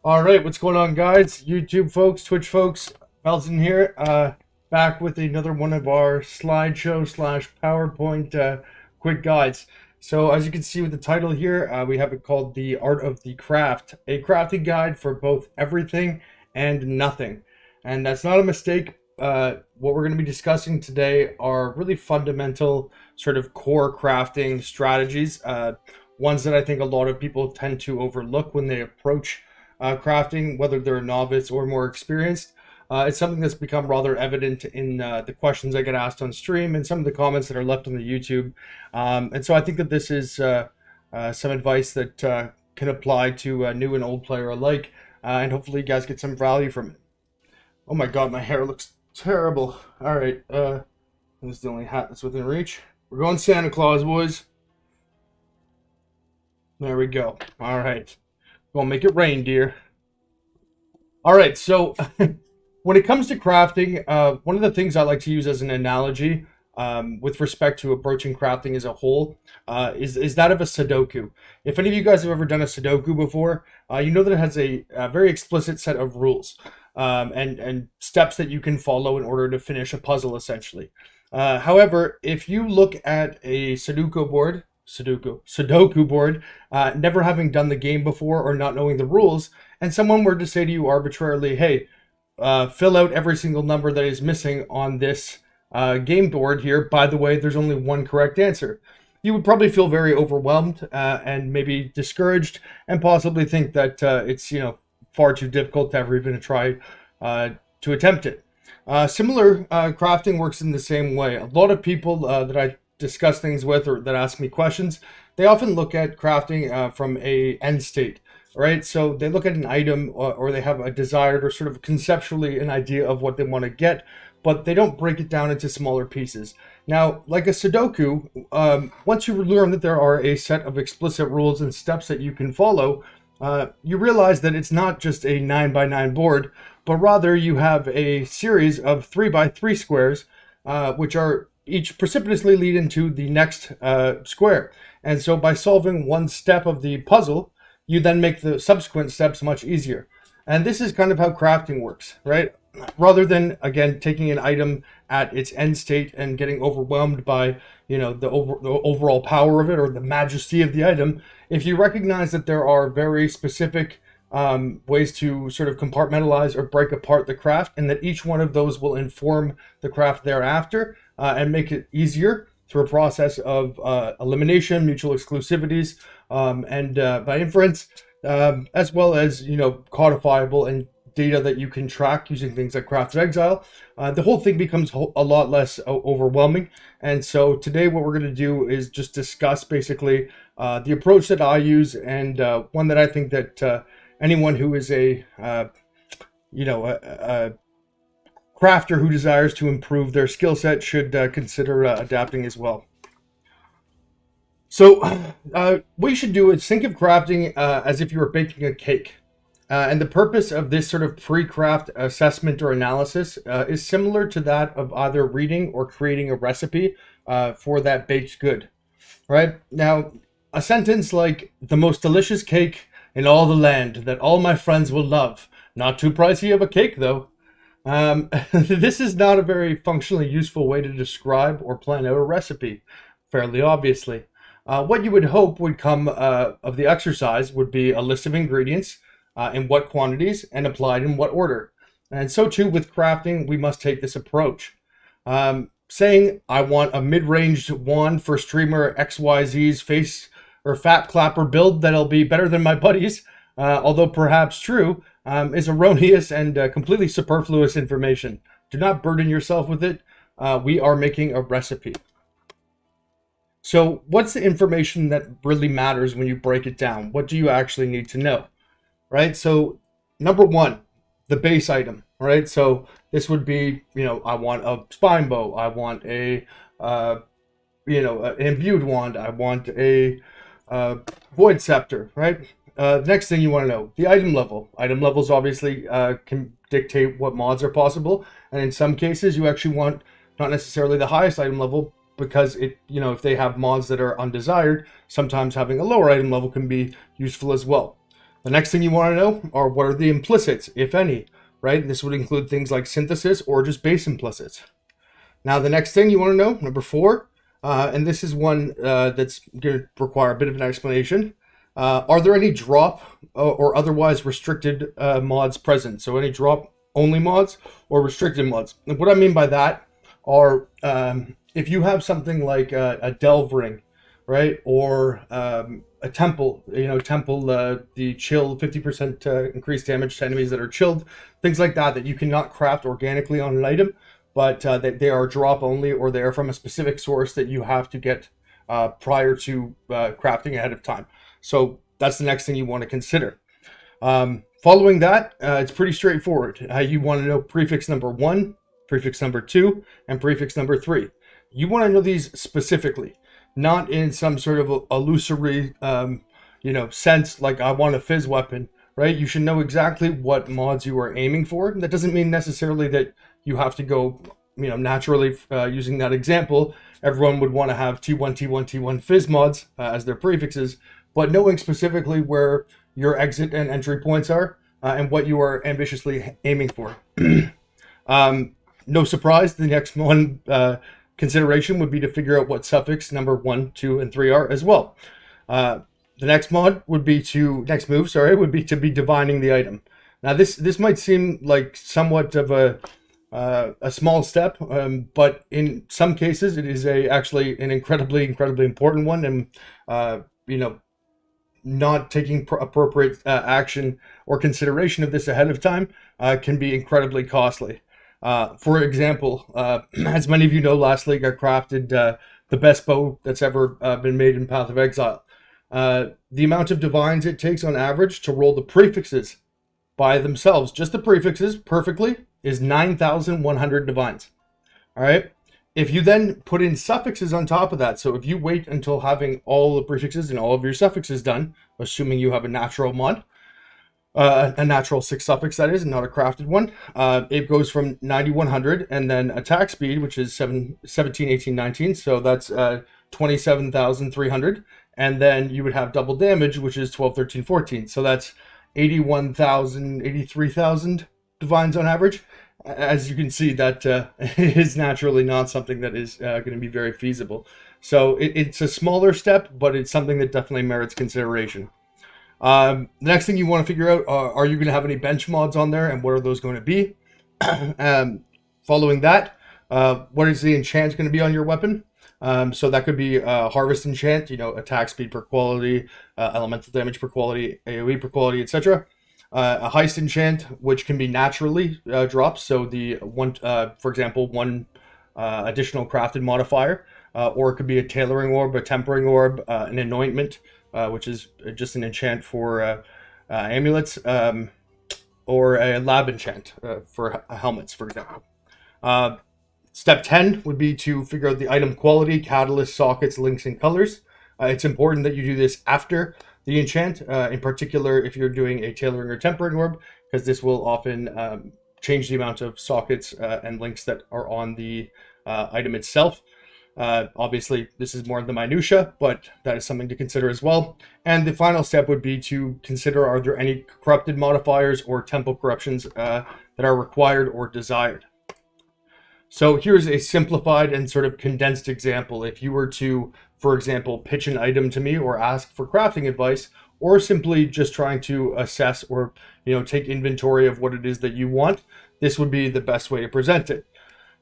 All right, what's going on, guys? YouTube folks, Twitch folks, Belson here, back with another one of our slideshow slash PowerPoint quick guides. So, as you can see with the title here, we have it called The Art of the Craft, a crafting guide for both everything and nothing. And that's not a mistake. What we're going to be discussing today are really fundamental, sort of core crafting strategies, ones that I think a lot of people tend to overlook when they approach crafting, whether they're a novice or more experienced. It's something that's become rather evident in the questions I get asked on stream and some of the comments that are left on the YouTube. And so I think that this is some advice that can apply to a new and old player alike, and hopefully you guys get some value from it. Oh my god, my hair looks terrible. All right, this is the only hat that's within reach. We're going Santa Claus, boys. There we go. All right. Gonna make it rain, dear. All right, so when it comes to crafting, one of the things I like to use as an analogy with respect to approaching crafting as a whole is that of a Sudoku. If any of you guys have ever done a Sudoku before, you know that it has a very explicit set of rules and steps that you can follow in order to finish a puzzle, essentially. However, if you look at a Sudoku board, never having done the game before or not knowing the rules, and someone were to say to you arbitrarily, hey, fill out every single number that is missing on this game board here. By the way, there's only one correct answer. You would probably feel very overwhelmed and maybe discouraged, and possibly think that it's far too difficult to ever even try to attempt it. Similar crafting works in the same way. A lot of people that I discuss things with or that ask me questions, they often look at crafting from a end state, right? So they look at an item or they have a desired or sort of conceptually an idea of what they want to get, but they don't break it down into smaller pieces. Now, like a Sudoku, once you learn that there are a set of explicit rules and steps that you can follow, you realize that it's not just a 9x9 board, but rather you have a series of 3x3 squares, which are each precipitously lead into the next square. And so by solving one step of the puzzle, you then make the subsequent steps much easier. And this is kind of how crafting works, right? Rather than, again, taking an item at its end state and getting overwhelmed by, the overall power of it or the majesty of the item, if you recognize that there are very specific ways to sort of compartmentalize or break apart the craft, and that each one of those will inform the craft thereafter and make it easier through a process of elimination, mutual exclusivities, and by inference, as well as codifiable and data that you can track using things like Craft Exile. The whole thing becomes a lot less overwhelming. And so today what we're going to do is just discuss basically the approach that I use, and one that I think that anyone who is a crafter who desires to improve their skill set should consider adapting as well. So what you should do is think of crafting as if you were baking a cake. And the purpose of this sort of pre-craft assessment or analysis is similar to that of either reading or creating a recipe for that baked good, right? Now, a sentence like, "the most delicious cake in all the land that all my friends will love. Not too pricey of a cake, though." This is not a very functionally useful way to describe or plan out a recipe, fairly obviously. What you would hope would come of the exercise would be a list of ingredients, in what quantities, and applied in what order. And so too with crafting, we must take this approach. Saying, "I want a mid-ranged wand for streamer XYZ's face or fat clapper build that'll be better than my buddies," although perhaps true, is erroneous and completely superfluous information. Do not burden yourself with it. We are making a recipe. So what's the information that really matters when you break it down? What do you actually need to know, right? So number one, the base item, right? So this would be, I want a spine bow. I want an imbued wand. I want a void scepter, right? The next thing you want to know, the item level. Item levels obviously can dictate what mods are possible, and in some cases you actually want not necessarily the highest item level, because if they have mods that are undesired, sometimes having a lower item level can be useful as well. The next thing you want to know are what are the implicits, if any, right? This would include things like synthesis or just base implicits. Now, the next thing you want to know, number 4, and this is one that's going to require a bit of an explanation. Are there any drop or otherwise restricted mods present? So any drop only mods or restricted mods. And what I mean by that are if you have something like a delve ring, right, or a temple, the chill 50% increased damage to enemies that are chilled, things like that you cannot craft organically on an item, but they are drop only, or they are from a specific source that you have to get prior to crafting ahead of time. So that's the next thing you want to consider. Following that, it's pretty straightforward. You want to know prefix number 1, prefix number 2, and prefix number 3. You want to know these specifically, not in some sort of illusory, sense, like I want a fizz weapon, right? You should know exactly what mods you are aiming for. That doesn't mean necessarily that you have to go, naturally, using that example, everyone would want to have T1, T1, T1 fizz mods as their prefixes, but knowing specifically where your exit and entry points are and what you are ambitiously aiming for. No surprise, the next one consideration would be to figure out what suffix number 1, 2, and 3 are as well. The next move would be to be divining the item. Now this might seem like somewhat of a small step, but in some cases it is actually an incredibly important one, and not taking appropriate action or consideration of this ahead of time can be incredibly costly. For example, as many of you know, last league I crafted the best bow that's ever been made in Path of Exile. The amount of divines it takes on average to roll the prefixes by themselves, just the prefixes perfectly, is 9,100 divines. All right. If you then put in suffixes on top of that, so if you wait until having all the prefixes and all of your suffixes done, assuming you have a natural mod, a natural 6 suffix that is, and not a crafted one, it goes from 9,100, and then attack speed, which is 17, 18, 19, so that's 27,300, and then you would have double damage, which is 12, 13, 14, so that's 81,000, 83,000 divines on average. As you can see, that is naturally not something that is going to be very feasible. So it's a smaller step, but it's something that definitely merits consideration. The next thing you want to figure out, are you going to have any bench mods on there, and what are those going to be? Following that, what is the enchant going to be on your weapon? So that could be harvest enchant, attack speed per quality, elemental damage per quality, AoE per quality, etc. A heist enchant, which can be naturally dropped, so the one, for example, one additional crafted modifier, or it could be a tailoring orb, a tempering orb, an anointment, which is just an enchant for amulets, or a lab enchant for helmets, for example. Step 10 would be to figure out the item quality, catalyst, sockets, links, and colors. It's important that you do this after the enchant, in particular if you're doing a tailoring or tempering orb, because this will often change the amount of sockets and links that are on the item itself. Obviously, this is more of the minutia, but that is something to consider as well. And the final step would be to consider, are there any corrupted modifiers or temple corruptions that are required or desired. So here's a simplified and sort of condensed example. If you were to, for example, pitch an item to me or ask for crafting advice, or simply just trying to assess or take inventory of what it is that you want, this would be the best way to present it.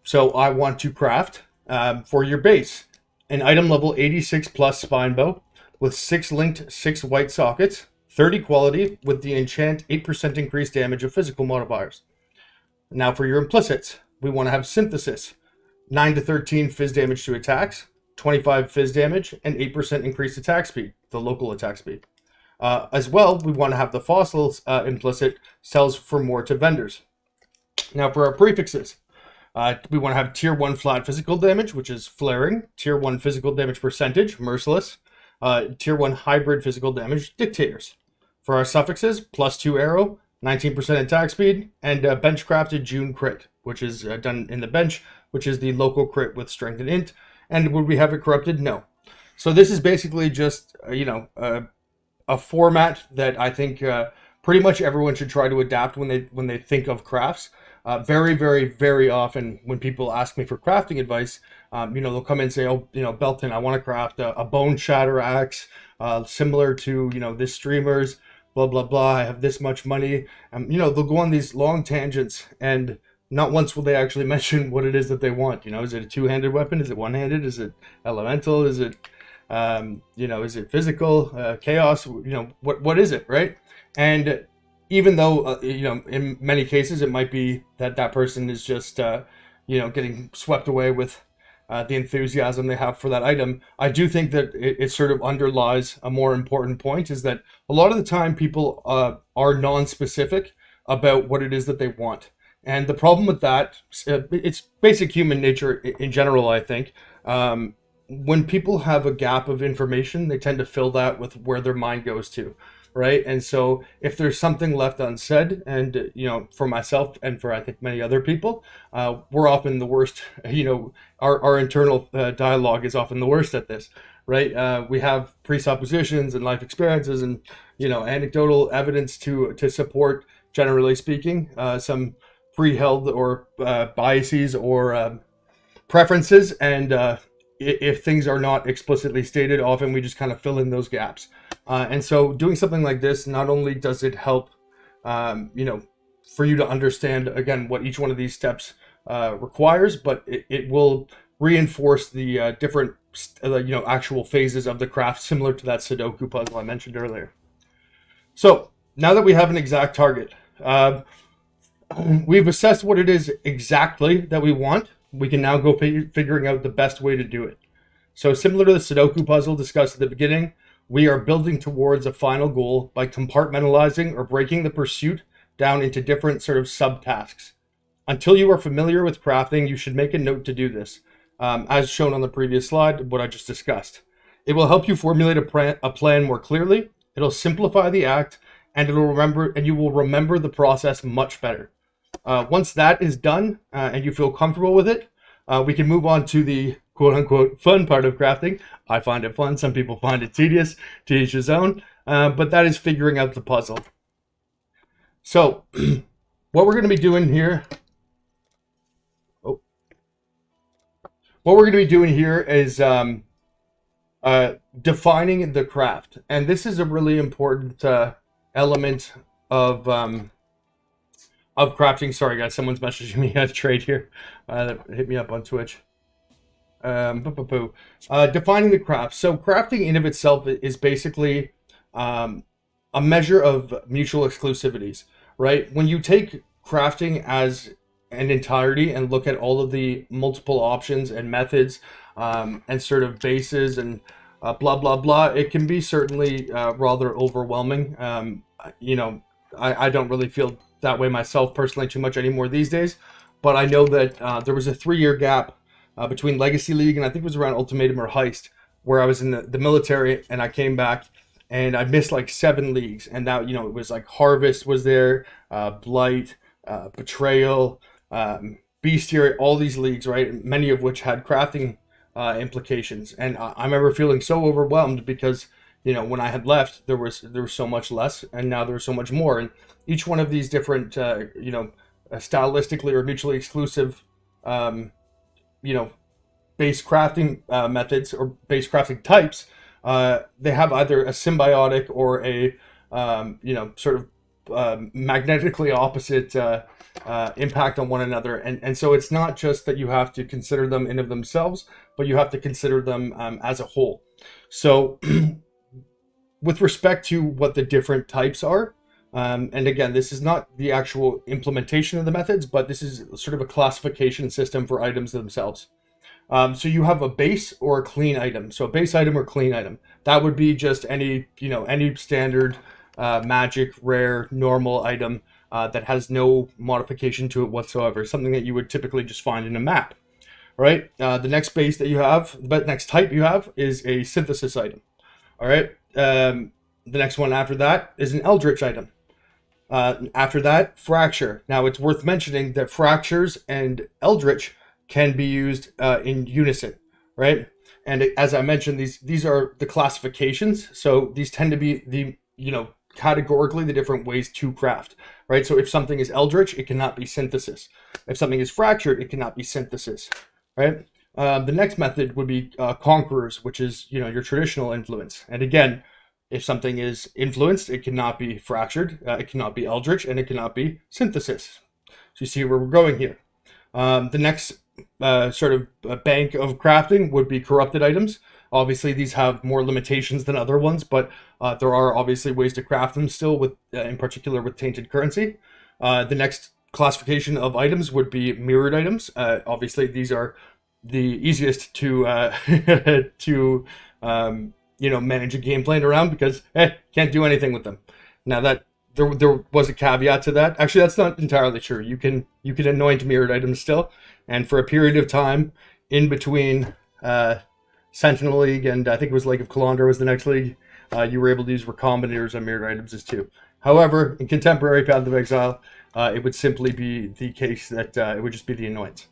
So I want to craft for your base an item level 86 plus spine bow with 6 linked 6 white sockets, 30 quality with the enchant 8% increased damage of physical modifiers. Now for your implicits, we want to have synthesis, 9 to 13 fizz damage to attacks, 25 fizz damage, and 8% increased attack speed, the local attack speed. As well, we want to have the fossils implicit, sells for more to vendors. Now for our prefixes, we want to have tier 1 flat physical damage, which is flaring, tier 1 physical damage percentage, merciless, tier 1 hybrid physical damage, dictators. For our suffixes, +2 arrow, 19% attack speed, and bench crafted June crit, which is done in the bench, which is the local crit with strength and int. And would we have it corrupted? No. So this is basically just, a a format that I think pretty much everyone should try to adapt when they think of crafts. Very, very, very often when people ask me for crafting advice, they'll come in and say, "Oh, Belton, I want to craft a bone shatter axe, similar to this streamer's, blah blah blah. I have this much money." They'll go on these long tangents, and not once will they actually mention what it is that they want. Is it a two-handed weapon? Is it one-handed? Is it elemental? Is it is it physical, chaos? What is it, right? And even though in many cases it might be that that person is just getting swept away with the enthusiasm they have for that item, I do think that it sort of underlies a more important point, is that a lot of the time people are non-specific about what it is that they want. And the problem with that, it's basic human nature in general, I think. When people have a gap of information, they tend to fill that with where their mind goes to, right? And so if there's something left unsaid, and for myself and for I think many other people, we're often the worst. Our internal dialogue is often the worst at this, right? We have presuppositions and life experiences and anecdotal evidence to support, generally speaking, some pre-held or biases or preferences, and if things are not explicitly stated, often we just kind of fill in those gaps. And so doing something like this, not only does it help, for you to understand, again, what each one of these steps requires, but it will reinforce the different, actual phases of the craft, similar to that Sudoku puzzle I mentioned earlier. So now that we have an exact target, we've assessed what it is exactly that we want. We can now go figuring out the best way to do it. So similar to the Sudoku puzzle discussed at the beginning, we are building towards a final goal by compartmentalizing or breaking the pursuit down into different sort of subtasks. Until you are familiar with crafting, you should make a note to do this, as shown on the previous slide, what I just discussed. It will help you formulate a plan more clearly. It'll simplify the act, and you will remember the process much better. Once that is done and you feel comfortable with it, we can move on to the quote-unquote fun part of crafting. I find it fun. Some people find it tedious, to each his own. But that is figuring out the puzzle. So what we're going to be doing here... What we're going to be doing here is defining the craft. And this is a really important element of crafting. Sorry guys, someone's messaging me a trade here. Hit me up on Twitch. Defining the craft. So crafting in of itself is basically a measure of mutual exclusivities, right? When you take crafting as an entirety and look at all of the multiple options and methods and sort of bases and blah blah blah, it can be certainly rather overwhelming. I don't really feel that way myself personally too much anymore these days, but I know that there was a 3-year gap between Legacy League and I think it was around Ultimatum or Heist, where I was in the military and I came back and I missed like 7 leagues, and now it was like Harvest was there, Blight, Betrayal, Bestiary, all these leagues, right? Many of which had crafting implications, and I remember feeling so overwhelmed because when I had left, there was so much less, and now there's so much more. And each one of these different, stylistically or mutually exclusive, base crafting methods or base crafting types, they have either a symbiotic or a, sort of magnetically opposite impact on one another. And so it's not just that you have to consider them in of themselves, but you have to consider them as a whole. So with respect to what the different types are, and again, this is not the actual implementation of the methods, but this is sort of a classification system for items themselves. So you have a base or a clean item. So a base item or clean item. That would be just any standard magic, rare, normal item that has no modification to it whatsoever. Something that you would typically just find in a map, right? The next base that you have, the next type you have is a synthesis item. All right. The next one after that is an eldritch item. After that, fracture. Now it's worth mentioning that fractures and eldritch can be used in unison, right? And as I mentioned, these are the classifications. So these tend to be the, categorically the different ways to craft, right? So if something is eldritch, it cannot be synthesis. If something is fractured, it cannot be synthesis, right? The next method would be conquerors, which is, your traditional influence. And again, if something is influenced, it cannot be fractured, it cannot be eldritch, and it cannot be synthesis. So you see where we're going here. The next sort of bank of crafting would be corrupted items. Obviously, these have more limitations than other ones, but there are obviously ways to craft them still, with, in particular, with tainted currency. The next classification of items would be mirrored items. Obviously, these are the easiest to to manage a game plan around, because can't do anything with them. Now that there was a caveat to that. Actually, that's not entirely true. You can anoint mirrored items still, and for a period of time in between Sentinel League and I think it was Lake of Kalandra was the next league, you were able to use recombinators on mirrored items as too. However, in contemporary Path of Exile, it would simply be the case that it would just be the anoints.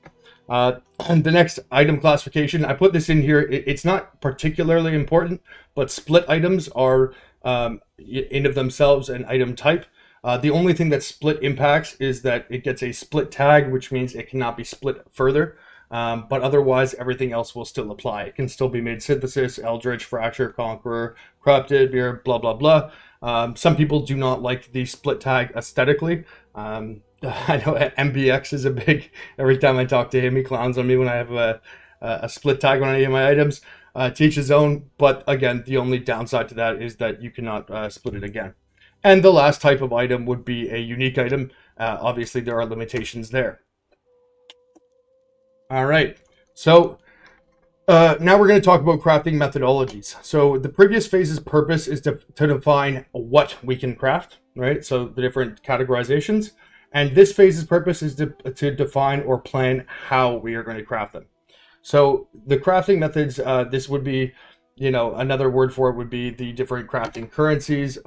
And the next item classification, I put this in here. It's not particularly important, but split items are in of themselves an item type. The only thing that split impacts is that it gets a split tag, which means it cannot be split further. But otherwise, everything else will still apply. It can still be made synthesis, eldritch, fracture, conqueror, corrupted, beer, blah, blah, blah. Some people do not like the split tag aesthetically. I know MBX is a big, every time I talk to him, he clowns on me when I have a split tag on any of my items. To each his own, but again, the only downside to that is that you cannot split it again. And the last type of item would be a unique item. Obviously, there are limitations there. All right, so now we're going to talk about crafting methodologies. So the previous phase's purpose is to define what we can craft, right? So the different categorizations. And this phase's purpose is to define or plan how we are going to craft them. So the crafting methods, this would be, another word for it would be the different crafting currencies.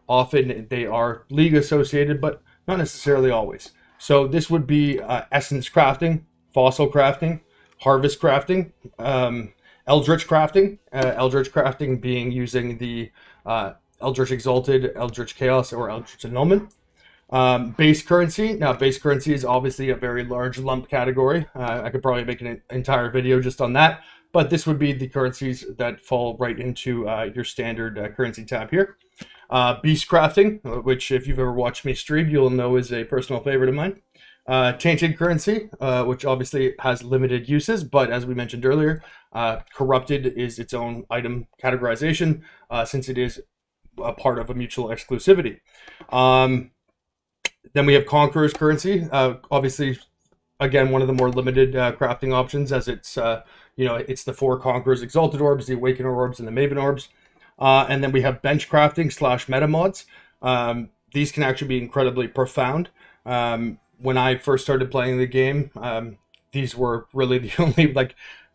Often they are league associated, but not necessarily always. So this would be essence crafting, fossil crafting, harvest crafting, eldritch crafting. Eldritch crafting being using the eldritch exalted, eldritch chaos, or eldritch annulment. Base currency. Now, base currency is obviously a very large lump category. I could probably make an entire video just on that, but this would be the currencies that fall right into your standard currency tab here. Beast crafting, which if you've ever watched me stream, you'll know is a personal favorite of mine. Tainted currency, which obviously has limited uses, but as we mentioned earlier, corrupted is its own item categorization, since it is a part of a mutual exclusivity. Then we have Conqueror's currency. Obviously, again, one of the more limited crafting options, as it's it's the 4 Conqueror's Exalted Orbs, the Awakener Orbs, and the Maven Orbs. And then we have bench crafting / meta mods. These can actually be incredibly profound. When I first started playing the game, these were really the only,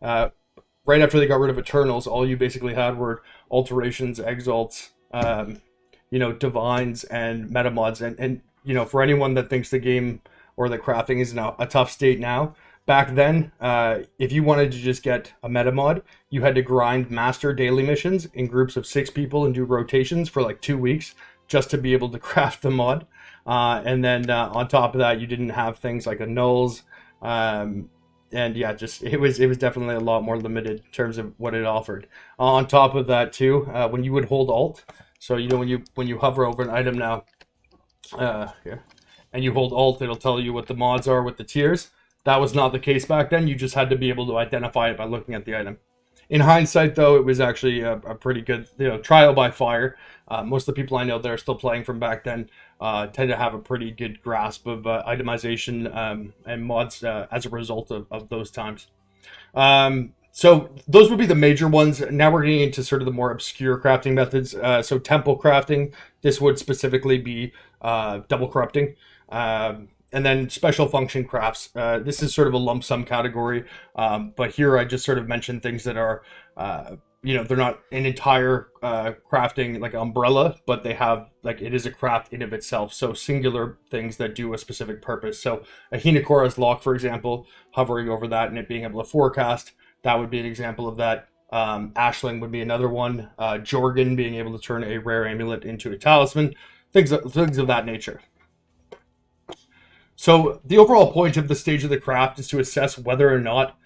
right after they got rid of Eternals, all you basically had were alterations, exalts, divines, and meta mods. And for anyone that thinks the game or the crafting is now a tough state now, back then, if you wanted to just get a meta mod, you had to grind master daily missions in groups of 6 people and do rotations for 2 weeks just to be able to craft the mod. And then on top of that, you didn't have things like annuls. And yeah, it was definitely a lot more limited in terms of what it offered. On top of that too, when you would hold Alt, so when you hover over an item now, here, and you hold Alt, it'll tell you what the mods are with the tiers. That was not the case back then. You just had to be able to identify it by looking at the item. In hindsight, though, it was actually a pretty good trial by fire. Most of the people I know that are still playing from back then tend to have a pretty good grasp of itemization and mods as a result of those times. So those would be the major ones. Now we're getting into sort of the more obscure crafting methods. So temple crafting, this would specifically be double corrupting. And then special function crafts. This is sort of a lump sum category, but here I just sort of mentioned things that are, they're not an entire crafting umbrella, but they have it is a craft in of itself. So singular things that do a specific purpose. So a Hinakora's lock, for example, hovering over that and it being able to forecast, that would be an example of that. Ashling would be another one. Jorgen being able to turn a rare amulet into a talisman. Things of that nature. So the overall point of the stage of the craft is to assess whether or not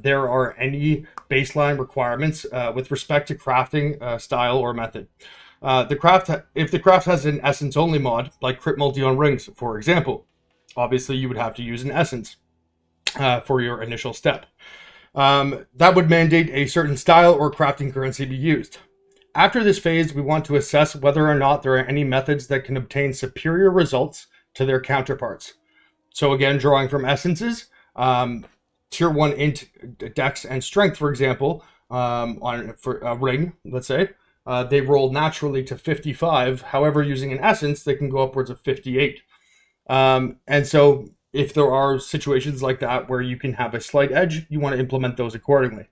there are any baseline requirements with respect to crafting style or method. If the craft has an essence only mod, like crit multi on rings, for example, obviously you would have to use an essence for your initial step. That would mandate a certain style or crafting currency be used. After this phase, we want to assess whether or not there are any methods that can obtain superior results to their counterparts. So again, drawing from essences, tier 1 int dex and strength, for example, for a ring, let's say, they roll naturally to 55. However, using an essence, they can go upwards of 58. And so if there are situations like that where you can have a slight edge, you want to implement those accordingly.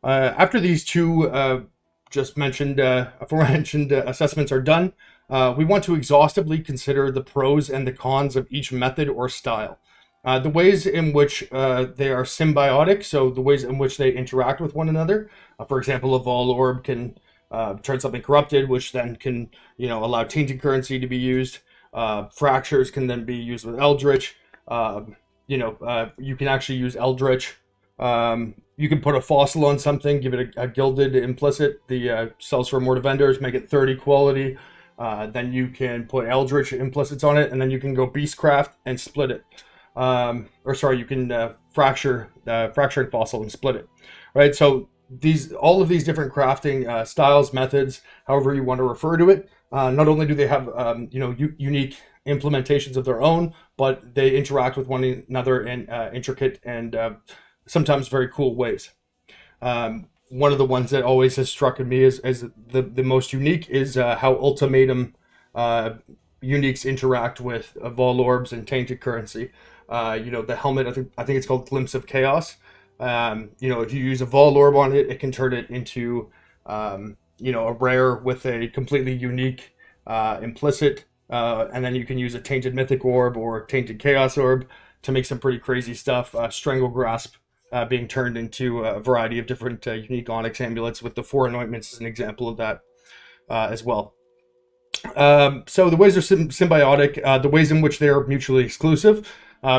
After these two just mentioned aforementioned assessments are done, we want to exhaustively consider the pros and the cons of each method or style. The ways in which they are symbiotic, so the ways in which they interact with one another. For example, a Vol Orb can turn something corrupted, which then can allow tainted currency to be used. Fractures can then be used with Eldritch. You can actually use Eldritch. You can put a fossil on something, give it a gilded implicit. The sells for more to vendors, make it 30 quality. Then you can put Eldritch implicits on it, and then you can go Beastcraft and split it. You can fracture and fossil and split it. Right. So all of these different crafting styles, methods, however you want to refer to it. Not only do they have unique implementations of their own, but they interact with one another in intricate and sometimes very cool ways. One of the ones that always has struck me as the most unique is how Ultimatum uniques interact with Vol Orbs and Tainted Currency. The helmet, I think it's called Glimpse of Chaos. If you use a Vol Orb on it, it can turn it into a rare with a completely unique implicit, and then you can use a Tainted Mythic Orb or Tainted Chaos Orb to make some pretty crazy stuff. Strangle Grasp being turned into a variety of different unique Onyx amulets, with the 4 anointments as an example of that as well. So the ways are symbiotic, the ways in which they are mutually exclusive,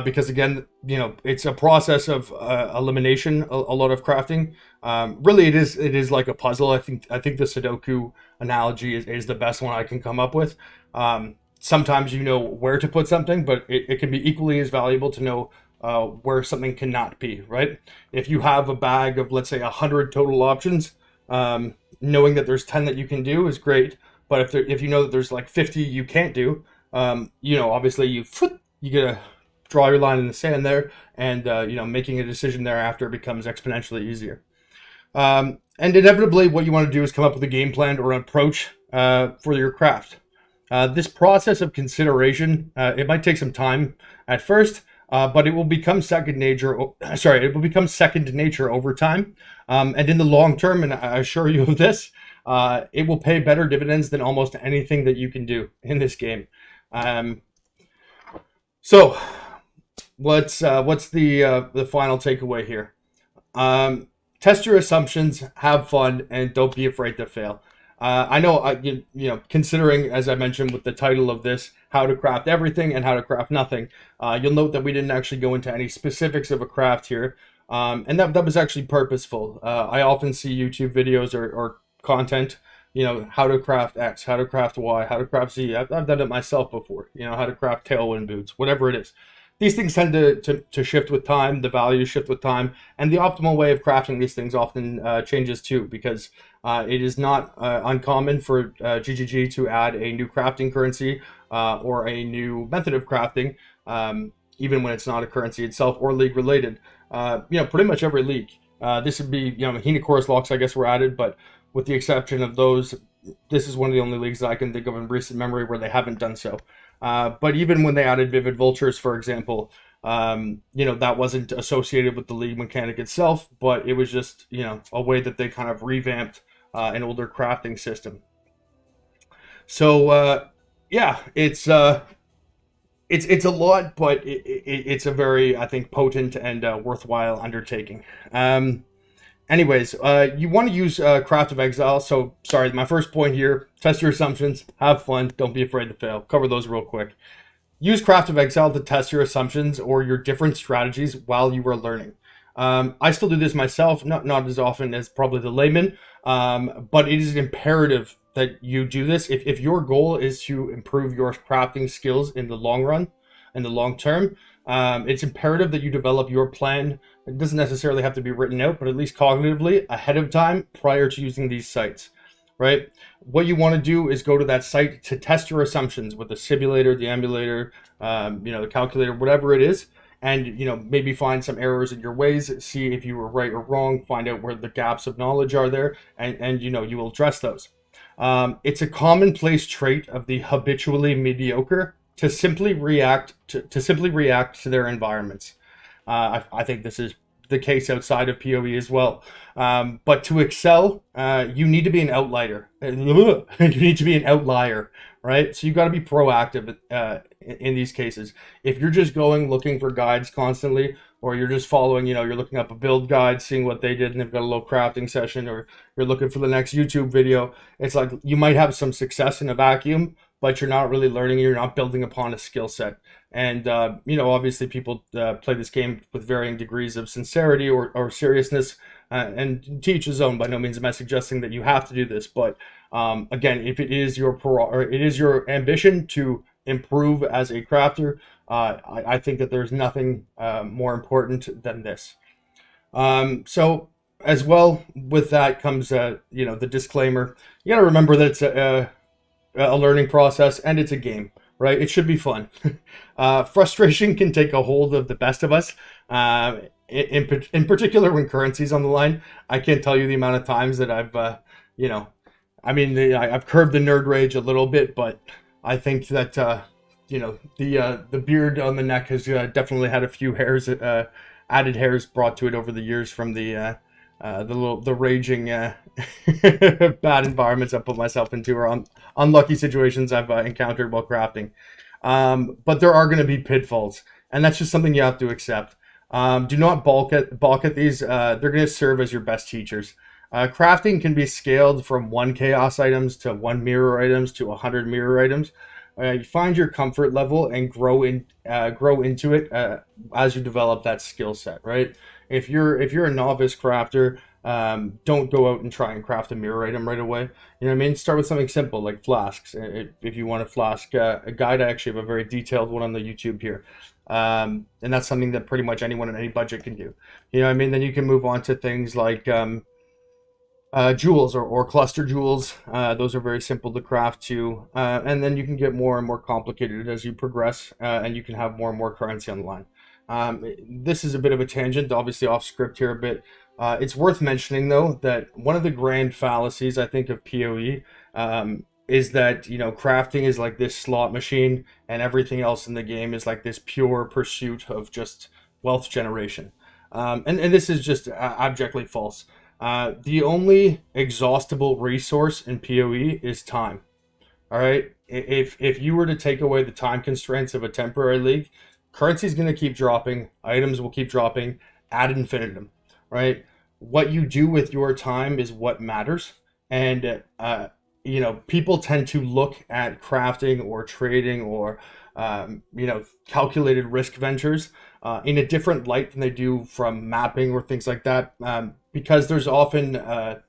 because again, it's a process of elimination. A lot of crafting. Really, it is like a puzzle. I think the Sudoku analogy is the best one I can come up with. Sometimes you know where to put something, but it can be equally as valuable to know where something cannot be. Right? If you have a bag of, let's say, 100 total options, knowing that there's 10 that you can do is great. But if you know that there's like 50 you can't do, obviously you gotta draw your line in the sand there, and making a decision thereafter becomes exponentially easier. And inevitably, what you want to do is come up with a game plan or an approach for your craft. This process of consideration, it might take some time at first, but it will become second nature. It will become second nature over time, and in the long term, and I assure you of this. It will pay better dividends than almost anything that you can do in this game. So, what's the final takeaway here? Test your assumptions, have fun, and don't be afraid to fail. I know, considering, as I mentioned with the title of this, how to craft everything and how to craft nothing, you'll note that we didn't actually go into any specifics of a craft here, and that was actually purposeful. I often see YouTube videos or content, how to craft X, how to craft Y, how to craft Z. I've done it myself before, how to craft tailwind boots, whatever it is. These things tend to shift with time, the values shift with time, and the optimal way of crafting these things often changes too, because it is not uncommon for GGG to add a new crafting currency or a new method of crafting, even when it's not a currency itself or league related. Pretty much every league. This would be, Hina Chorus locks, I guess, were added, but with the exception of those, this is one of the only leagues that I can think of in recent memory where they haven't done so. But even when they added Vivid Vultures, for example, that wasn't associated with the league mechanic itself, but it was just, a way that they kind of revamped an older crafting system. So, it's a lot, but it's a very, I think, potent and worthwhile undertaking. Anyways, you want to use Craft of Exile. So, sorry, my first point here, test your assumptions, have fun, don't be afraid to fail. Cover those real quick. Use Craft of Exile to test your assumptions or your different strategies while you are learning. I still do this myself, not as often as probably the layman, but it is imperative that you do this. If your goal is to improve your crafting skills in the long run, in the long term, it's imperative that you develop your plan. It doesn't necessarily have to be written out, but at least cognitively ahead of time prior to using these sites, right? What you want to do is go to that site to test your assumptions with the simulator, the emulator, the calculator, whatever it is, and maybe find some errors in your ways, see if you were right or wrong, find out where the gaps of knowledge are there, and you will address those. It's a commonplace trait of the habitually mediocre to simply react to their environments. I think this is the case outside of PoE as well. But to excel, you need to be an outlier. You need to be an outlier, right? So you got to be proactive in these cases. If you're just going looking for guides constantly, or you're just following, you're looking up a build guide, seeing what they did, and they've got a little crafting session, or you're looking for the next YouTube video, it's like you might have some success in a vacuum, but you're not really learning, you're not building upon a skill set. And, obviously people play this game with varying degrees of sincerity or seriousness, and to each his own. By no means am I suggesting that you have to do this, but again, if it is your ambition to improve as a crafter, I think that there's nothing more important than this. So as well, with that comes, the disclaimer. You got to remember that it's a learning process and it's a game, right? It should be fun. Frustration can take a hold of the best of us. In particular, when currency's on the line, I can't tell you the amount of times that I've, I've curbed the nerd rage a little bit, but I think that, the beard on the neck has definitely had a few hairs, added hairs brought to it over the years from the raging bad environments I put myself into, or unlucky situations I've encountered while crafting. But there are going to be pitfalls, and that's just something you have to accept. Do not balk at these. They're going to serve as your best teachers. Crafting can be scaled from 1 chaos items to 1 mirror items to 100 mirror items. You find your comfort level and grow into it as you develop that skill set, right? If you're a novice crafter, don't go out and try and craft a mirror item right away. You know what I mean? Start with something simple like flasks. If you want a flask a guide, I actually have a very detailed one on the YouTube here. And that's something that pretty much anyone on any budget can do. You know what I mean? Then you can move on to things like jewels or cluster jewels. Those are very simple to craft too. And then you can get more and more complicated as you progress, and you can have more and more currency on the line. This is a bit of a tangent, obviously off script here a bit. It's worth mentioning though that one of the grand fallacies I think of PoE is that crafting is like this slot machine and everything else in the game is like this pure pursuit of just wealth generation. And this is just abjectly false. The only exhaustible resource in PoE is time. All right, if you were to take away the time constraints of a temporary league, currency is going to keep dropping, items will keep dropping ad infinitum, right? What you do with your time is what matters. And people tend to look at crafting or trading or calculated risk ventures in a different light than they do from mapping or things like that, because there's often a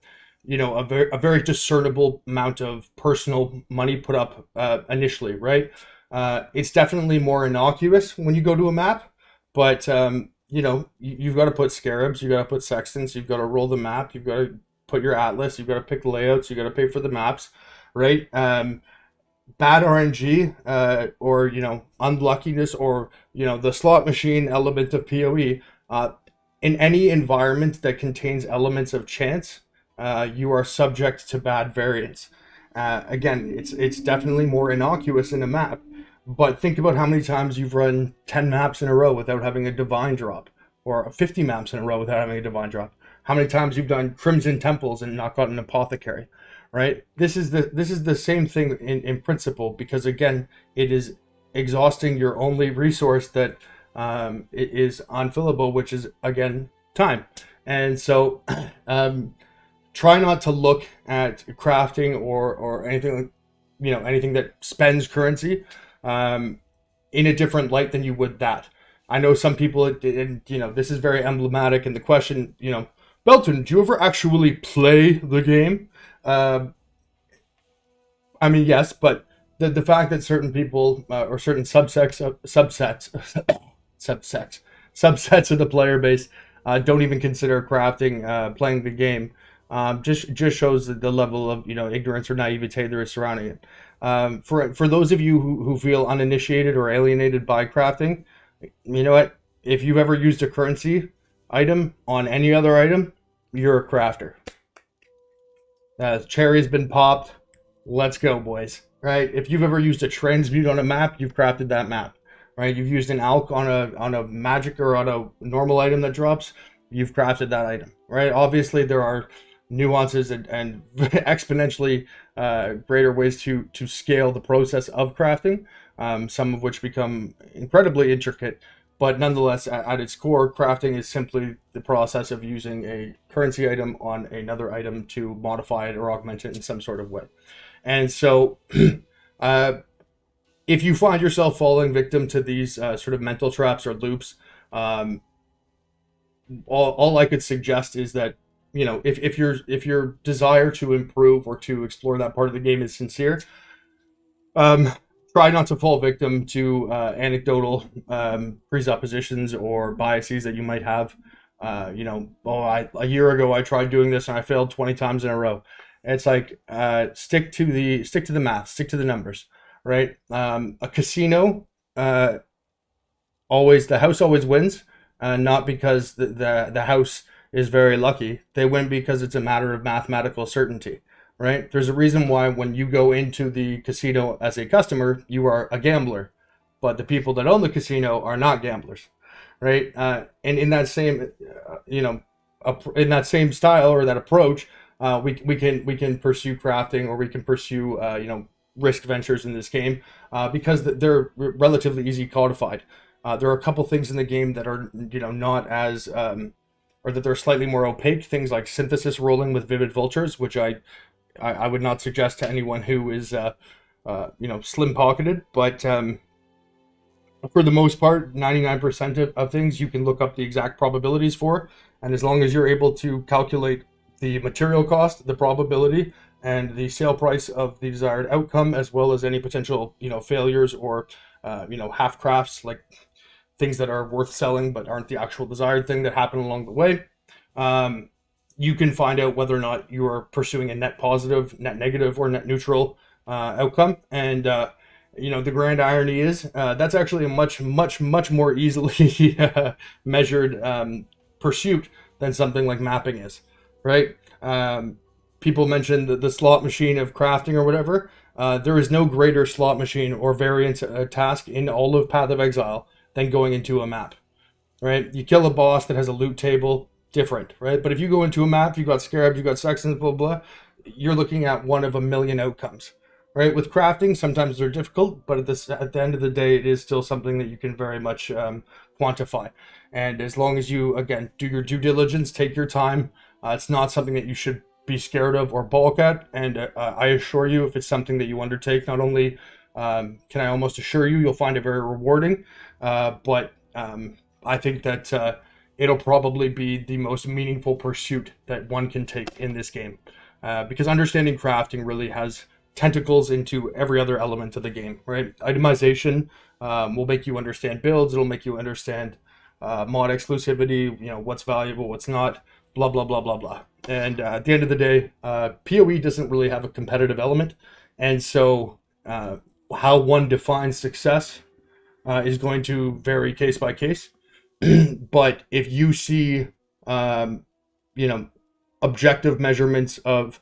very discernible amount of personal money put up initially, right? It's definitely more innocuous when you go to a map, but you've got to put scarabs, you've got to put sextants, you've got to roll the map, you've got to put your atlas, you've got to pick layouts, you've got to pay for the maps, right? Bad RNG or unluckiness or the slot machine element of PoE, in any environment that contains elements of chance, you are subject to bad variance. Again, it's definitely more innocuous in a map, but think about how many times you've run 10 maps in a row without having a divine drop, or 50 maps in a row without having a divine drop. How many times you've done Crimson Temples and not got an apothecary, right? This is the same thing in principle, because again, it is exhausting your only resource that it is unfillable, which is again time. And so try not to look at crafting or anything like, anything that spends currency in a different light than you would that. I know some people, and this is very emblematic in the question, Belton, do you ever actually play the game? I mean, yes, but the fact that certain people or certain subsets subsets of the player base don't even consider crafting playing the game just shows the level of ignorance or naivete there is surrounding it. For those of you who feel uninitiated or alienated by crafting, you know what? If you've ever used a currency item on any other item, you're a crafter. Cherry's been popped. Let's go, boys. Right? If you've ever used a transmute on a map, you've crafted that map. Right? You've used an alch on a magic or on a normal item that drops, you've crafted that item. Right? Obviously, there are nuances and exponentially greater ways to scale the process of crafting, some of which become incredibly intricate. But nonetheless, at its core, crafting is simply the process of using a currency item on another item to modify it or augment it in some sort of way. And so, if you find yourself falling victim to these sort of mental traps or loops, all I could suggest is that, if your desire to improve or to explore that part of the game is sincere, try not to fall victim to anecdotal presuppositions or biases that you might have. A year ago I tried doing this and I failed 20 times in a row. It's like stick to the math, stick to the numbers, right? A casino, the house always wins, not because the house is very lucky. They win because it's a matter of mathematical certainty. Right? There's a reason why when you go into the casino as a customer, you are a gambler, but the people that own the casino are not gamblers, right? And in that same, in that same style or that approach, we can pursue crafting or we can pursue, risk ventures in this game because they're relatively easy codified. There are a couple things in the game that are, not as, or that they're slightly more opaque. Things like synthesis rolling with vivid vultures, which I would not suggest to anyone who is, slim pocketed. But for the most part, 99% of things you can look up the exact probabilities for. And as long as you're able to calculate the material cost, the probability, and the sale price of the desired outcome, as well as any potential, failures or, half crafts, like things that are worth selling but aren't the actual desired thing that happen along the way, you can find out whether or not you are pursuing a net positive, net negative, or net neutral outcome. And, the grand irony is that's actually a much, much, much more easily measured pursuit than something like mapping is, right? People mention the slot machine of crafting or whatever. There is no greater slot machine or variant task in all of Path of Exile than going into a map, right? You kill a boss that has a loot table, different, right? But if you go into a map, you've got scarabs, you've got sextons, blah, blah, you're looking at one of a million outcomes, right? With crafting, sometimes they're difficult, but at the end of the day, it is still something that you can very much quantify. And as long as you, again, do your due diligence, take your time, it's not something that you should be scared of or balk at. And I assure you, if it's something that you undertake, not only can I almost assure you, you'll find it very rewarding, but I think that it'll probably be the most meaningful pursuit that one can take in this game. Because understanding crafting really has tentacles into every other element of the game, right? Itemization will make you understand builds. It'll make you understand mod exclusivity, what's valuable, what's not, blah, blah, blah, blah, blah. And at the end of the day, PoE doesn't really have a competitive element. And so how one defines success is going to vary case by case. But if you see, objective measurements of,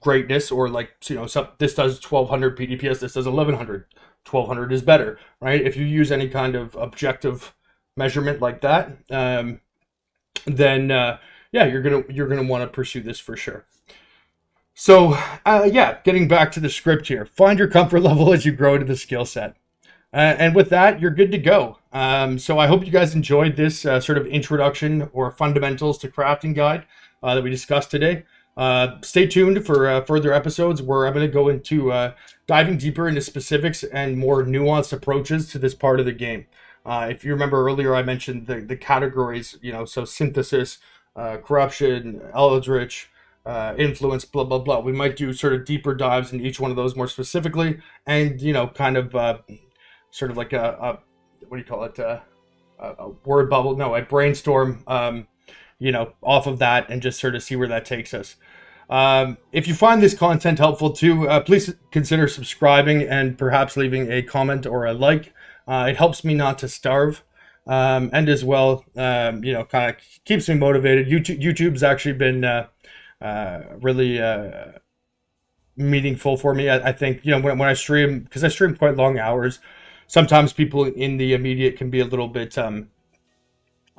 greatness, or like, this does 1200 PDPS, this does 1100, 1200 is better, right? If you use any kind of objective measurement like that, then you're gonna want to pursue this for sure. So getting back to the script here, find your comfort level as you grow into the skill set. And with that, you're good to go. So I hope you guys enjoyed this sort of introduction or fundamentals to crafting guide that we discussed today. Stay tuned for further episodes where I'm going to go into diving deeper into specifics and more nuanced approaches to this part of the game. If you remember earlier, I mentioned the categories, so synthesis, corruption, eldritch, influence, blah, blah, blah. We might do sort of deeper dives into each one of those more specifically and, kind of sort of like a what do you call it? A word bubble? No, a brainstorm, off of that and just sort of see where that takes us. If you find this content helpful too, please consider subscribing and perhaps leaving a comment or a like. It helps me not to starve. And as well, kind of keeps me motivated. YouTube's actually been really meaningful for me. I think, when I stream, because I stream quite long hours, sometimes people in the immediate can be a little bit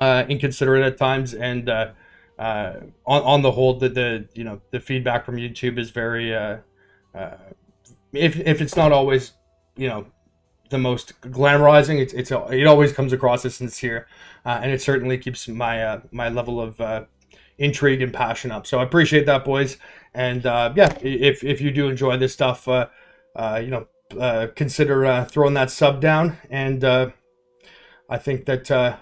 inconsiderate at times, and on the whole, the feedback from YouTube is very if it's not always the most glamorizing, it always comes across as sincere, and it certainly keeps my my level of intrigue and passion up. So I appreciate that, boys, and if you do enjoy this stuff, consider throwing that sub down, and I think that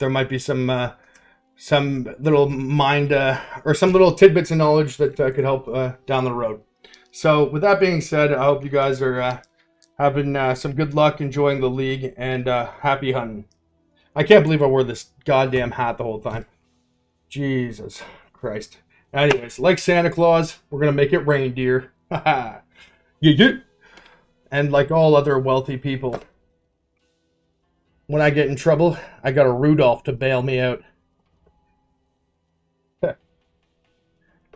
there might be some little mind or some little tidbits of knowledge that could help down the road. So with that being said, I hope you guys are having some good luck enjoying the league, and happy hunting. I can't believe I wore this goddamn hat the whole time. Jesus Christ. Anyways, like Santa Claus, we're gonna make it reindeer. Haha. Yeah. And like all other wealthy people, when I get in trouble, I got a Rudolph to bail me out.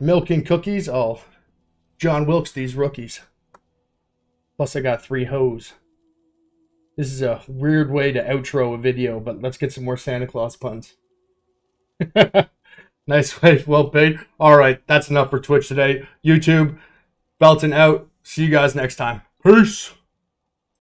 Milk and cookies? Oh, John Wilkes, these rookies. Plus I got 3 hoes. This is a weird way to outro a video, but let's get some more Santa Claus puns. Nice way, well paid. Alright, that's enough for Twitch today. YouTube, Belton out. See you guys next time. Peace!